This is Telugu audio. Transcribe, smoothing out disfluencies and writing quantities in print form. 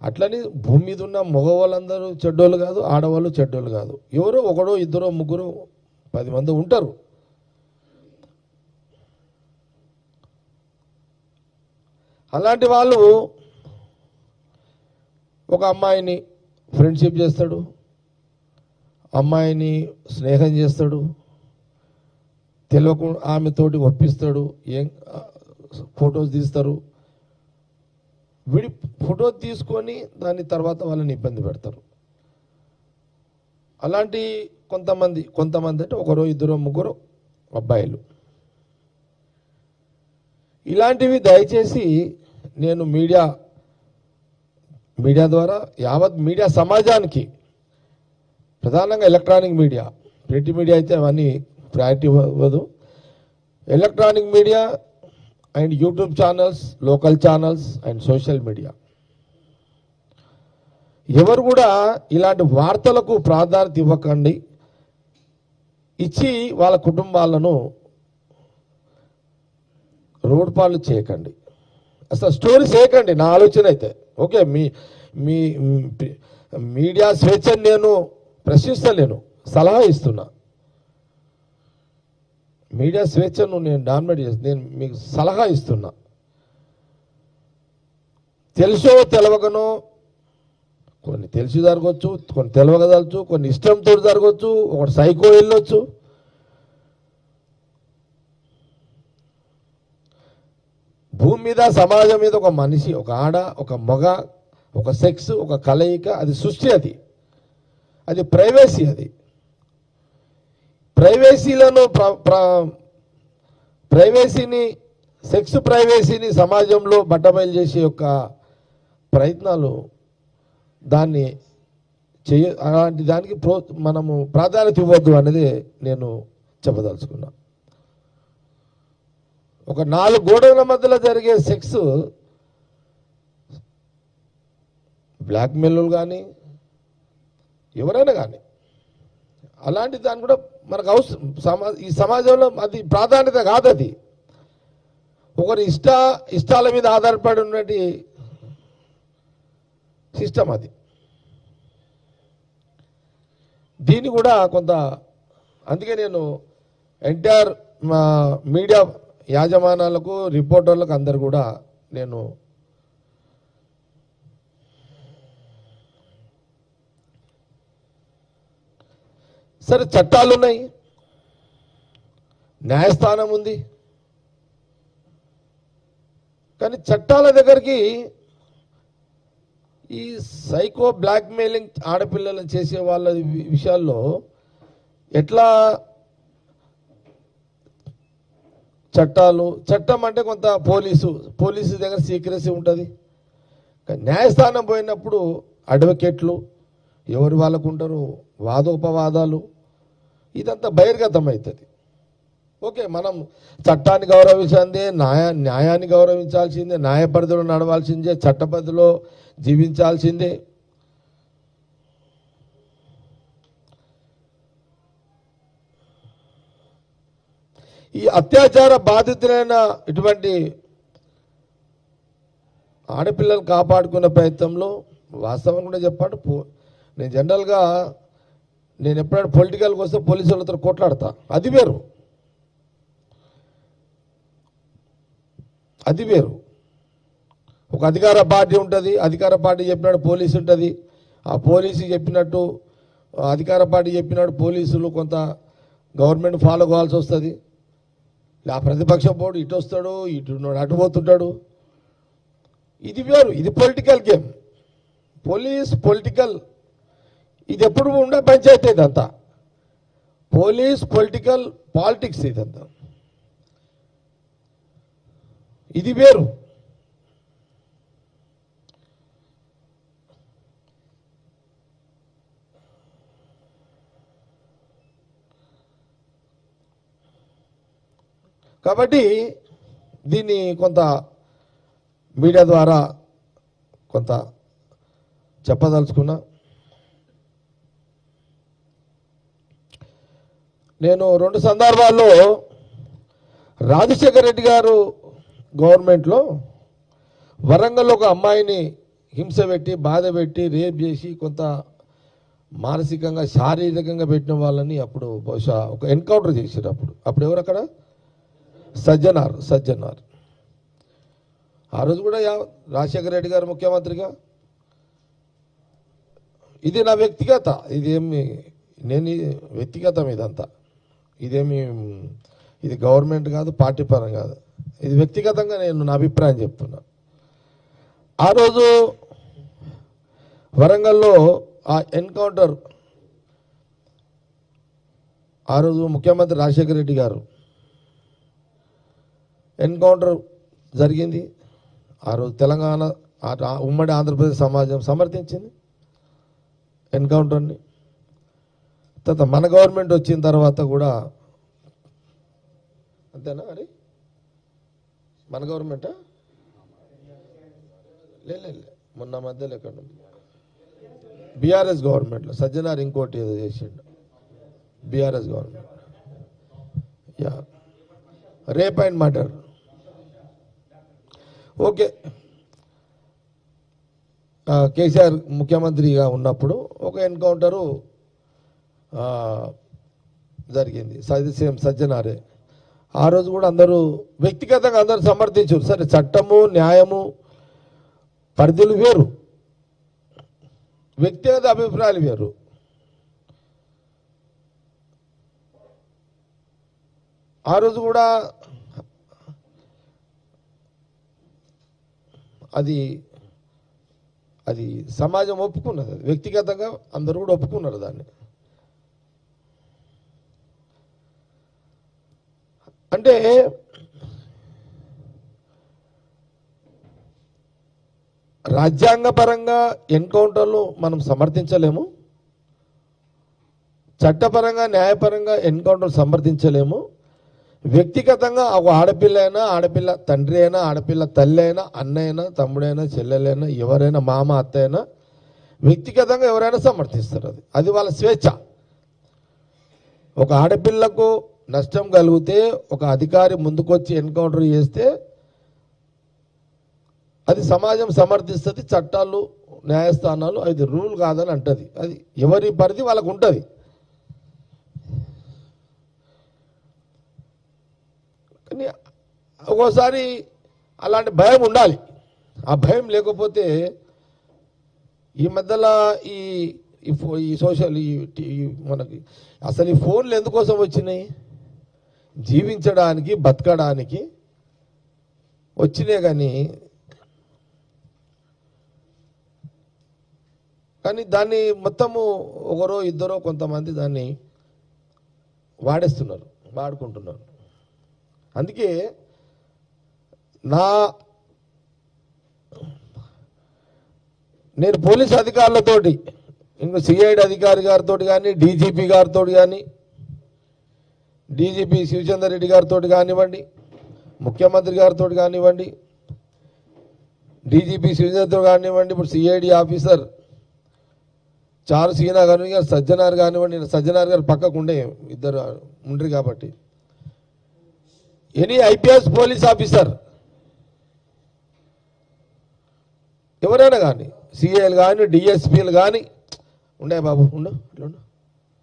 అట్లని భూమి మీద ఉన్న మగవాళ్ళందరూ చెడ్డోళ్ళు కాదు, ఆడవాళ్ళు చెడ్డోళ్ళు కాదు. ఎవరో ఒకడో ఇద్దరో ముగ్గురు 10 మంది ఉంటారు. అలాంటి వాళ్ళు ఒక అమ్మాయిని ఫ్రెండ్షిప్ చేస్తాడు, అమ్మాయిని స్నేహం చేస్తాడు, తెలియకుండా ఆమెతోటి ఒప్పిస్తాడు, ఏం ఫొటోస్ తీస్తారు. విడి ఫోటో తీసుకొని దాని తర్వాత వాళ్ళని ఇబ్బంది పెడతారు. అలాంటి కొంతమంది అంటే ఒకరో ఇద్దరో ముగ్గురు అబ్బాయిలు. ఇలాంటివి దయచేసి నేను మీడియా ద్వారా యావత్ మీడియా సమాజానికి, ప్రధానంగా ఎలక్ట్రానిక్ మీడియా, ప్రింట్ మీడియా అయితే అవన్నీ ప్రయారిటీ ఇవ్వదు. Electronic media and YouTube channels, local channels and social media, ఎవరు కూడా ఇలాంటి వార్తలకు ప్రాధాన్యత ఇవ్వకండి. ఇచ్చి వాళ్ళ కుటుంబాలను రోడ్ పాలు చేయకండి, అసలు స్టోరీ చేయకండి. నా ఆలోచన అయితే ఓకే, మీ మీడియా స్వేచ్ఛను నేను ప్రశ్నిస్తలేను, సలహా ఇస్తున్నా. మీడియా స్వేచ్ఛను నేను డామినేట్ చేసి నేను మీకు సలహా ఇస్తున్నా. తెలుసో తెలవకనో, కొన్ని తెలిసి జరగవచ్చు, కొన్ని తెలవగదలచ్చు, కొన్ని ఇష్టంతో జరగవచ్చు, ఒకటి సైకో వెళ్ళొచ్చు. భూమి మీద, సమాజం మీద ఒక మనిషి, ఒక ఆడ, ఒక మగ, ఒక సెక్స్, ఒక కలయిక, అది సృష్టి, అది ప్రైవసీ. అది ప్రైవసీలను ప్రైవసీని, సెక్స్ ప్రైవసీని సమాజంలో బట్టబయలు చేసే యొక్క ప్రయత్నాలు, దాన్ని అలాంటి దానికి మనము ప్రాధాన్యత ఇవ్వద్దు అనేది నేను చెప్పదలుచుకున్నా. ఒక 4 గోడల మధ్యలో జరిగే సెక్స్, బ్లాక్మెయిల్ కానీ ఎవరైనా కానీ, అలాంటి దాన్ని కూడా మనకు అవసరం. ఈ సమాజంలో అది ప్రాధాన్యత కాదు. అది ఒకరి ఇష్టాల మీద ఆధారపడి ఉన్నటి సిస్టమ్ అది. దీన్ని కూడా కొంత, అందుకే నేను ఎంటైర్ మీడియా యాజమానాలకు, రిపోర్టర్లకు అందరు కూడా నేను సరే, చట్టాలు ఉన్నాయి, న్యాయస్థానం ఉంది, కానీ చట్టాల దగ్గరికి ఈ సైకో బ్లాక్మెయిలింగ్ ఆడపిల్లలను చేసే వాళ్ళ విషయాల్లో ఎట్లా చట్టం అంటే కొంత పోలీసు దగ్గర సీక్రెసీ ఉంటుంది. న్యాయస్థానం పోయినప్పుడు అడ్వకేట్లు ఎవరు వాళ్ళకు ఉంటారు, వాదోపవాదాలు, ఇదంతా బహిర్గతం అవుతుంది. ఓకే, మనం చట్టాన్ని గౌరవించాల్సిందే, న్యాయాన్ని గౌరవించాల్సిందే, న్యాయ పరిధిలో నడవాల్సిందే, చట్ట పరిధిలో జీవించాల్సిందే. ఈ అత్యాచార బాధితులైన ఇటువంటి ఆడపిల్లలు కాపాడుకునే ప్రయత్నంలో వాస్తవం కూడా చెప్పాడు. నేను జనరల్గా ఎప్పుడైనా పొలిటికల్కి వస్తే పోలీసు వాళ్ళతో కొట్లాడతా, అది వేరు. ఒక అధికార పార్టీ ఉంటుంది, అధికార పార్టీ చెప్పినట్టు పోలీసు ఉంటుంది, ఆ పోలీసు చెప్పినట్టు అధికార పార్టీ చెప్పినట్టు పోలీసులు కొంత గవర్నమెంట్ ఫాలో కావాల్సి వస్తుంది. ఆ ప్రతిపక్ష పోడు ఇటు వస్తాడు, ఇటు అటు పోతుంటాడు, ఇది వేరు. ఇది పొలిటికల్ గేమ్, పొలిటికల్, ఇది ఎప్పుడు ఉండే పంచాయతీ. ఇదంతా పాలిటిక్స్ ఇదంతా, ఇది వేరు. కాబట్టి దీన్ని కొంత మీడియా ద్వారా కొంత చెప్పదలుచుకున్నా. నేను 2 సందర్భాల్లో రాజశేఖర రెడ్డి గారు గవర్నమెంట్లో వరంగల్లో ఒక అమ్మాయిని హింస పెట్టి బాధ పెట్టి రేప్ చేసి కొంత మానసికంగా శారీరకంగా పెట్టిన వాళ్ళని అప్పుడు బహుశా ఒక ఎన్కౌంటర్ చేశారు. అప్పుడు ఎవరు అక్కడ? సజ్జనార్. ఆ రోజు కూడా రాజశేఖర రెడ్డి గారు ముఖ్యమంత్రిగా. ఇది నా వ్యక్తిగత, ఇదేమి నేను వ్యక్తిగతం ఇదంతా, ఇది గవర్నమెంట్ కాదు, పార్టీ పరం కాదు, ఇది వ్యక్తిగతంగా నేను నా అభిప్రాయం చెప్తున్నా. ఆ రోజు వరంగల్లో ఆ ఎన్కౌంటర్, ఆ రోజు ముఖ్యమంత్రి రాజశేఖర రెడ్డి గారు ఎన్కౌంటర్ జరిగింది. ఆ రోజు తెలంగాణ ఉమ్మడి ఆంధ్రప్రదేశ్ సమాజం సమర్థించింది ఎన్కౌంటర్ని. తర్వాత మన గవర్నమెంట్ వచ్చిన తర్వాత కూడా అంతేనా? అది మన గవర్నమెంటా? లే మొన్న మధ్యలో ఎక్కడ బీఆర్ఎస్ గవర్నమెంట్లో సజ్జనార్ ఇంకోటి ఏదో చేసిండు. BRS government rape and murder. Okay, KCR ముఖ్యమంత్రిగా ఉన్నప్పుడు ఒక ఎన్కౌంటరు జరిగింది, సేమ్ సజ్జనారే. ఆ రోజు కూడా అందరూ వ్యక్తిగతంగా అందరూ సమర్థించారు. సరే, చట్టము న్యాయము పరిధులు వేరు, వ్యక్తిగత అభిప్రాయాలు వేరు. ఆ రోజు కూడా అది సమాజం ఒప్పుకున్నది, వ్యక్తిగతంగా అందరూ కూడా ఒప్పుకున్నారు దాన్ని. అంటే రాజ్యాంగపరంగా ఎన్కౌంటర్లు మనం సమర్థించలేము, చట్టపరంగా న్యాయపరంగా ఎన్కౌంటర్ సమర్థించలేము. వ్యక్తిగతంగా ఒక ఆడపిల్ల అయినా, ఆడపిల్ల తండ్రి అయినా, ఆడపిల్ల తల్లి అయినా, అన్న అయినా, తమ్ముడైనా, చెల్లెలైనా, ఎవరైనా, మామ అత్త అయినా, వ్యక్తిగతంగా ఎవరైనా సమర్థిస్తారు. అది వాళ్ళ స్వేచ్ఛ. ఒక ఆడపిల్లకు నష్టం కలిగితే ఒక అధికారి ముందుకొచ్చి ఎన్కౌంటర్ చేస్తే అది సమాజం సమర్థిస్తుంది. చట్టాలు న్యాయస్థానాలు అది రూల్ కాదని అంటది. అది ఎవరి పరిధి వాళ్ళకు ఉంటుంది. కానీ ఒక్కోసారి అలాంటి భయం ఉండాలి. ఆ భయం లేకపోతే ఈ మధ్యలో ఈ సోషల్ మనకి అసలు ఈ ఫోన్లు ఎందుకోసం వచ్చినాయి? జీవించడానికి, బతకడానికి వచ్చినాయి. కానీ దాన్ని మొత్తము ఒకరో ఇద్దరో కొంతమంది దాన్ని వాడుకుంటున్నారు. అందుకే నేను పోలీస్ అధికారులతోటి, ఇంకా సిఐడి అధికారి గారితో కానీ, డీజీపీ గారితో కానీ, డీజీపీ శివచంద్ర రెడ్డి గారితో కానివ్వండి, ముఖ్యమంత్రి గారితో కానివ్వండి, డీజీపీ శివచంద్ర కానివ్వండి, ఇప్పుడు సిఐడి ఆఫీసర్ చారు సీనా గారు, సజ్జనార్ కానివ్వండి. సజ్జనార్ గారు పక్కకు ఉండే ఇద్దరు ఉండరు కాబట్టి, ఎనీ ఐపీఎస్ పోలీస్ ఆఫీసర్ ఎవరైనా కానీ, సిఐలు కానీ, డిఎస్పీలు కానీ ఉండే బాబు ఉండు.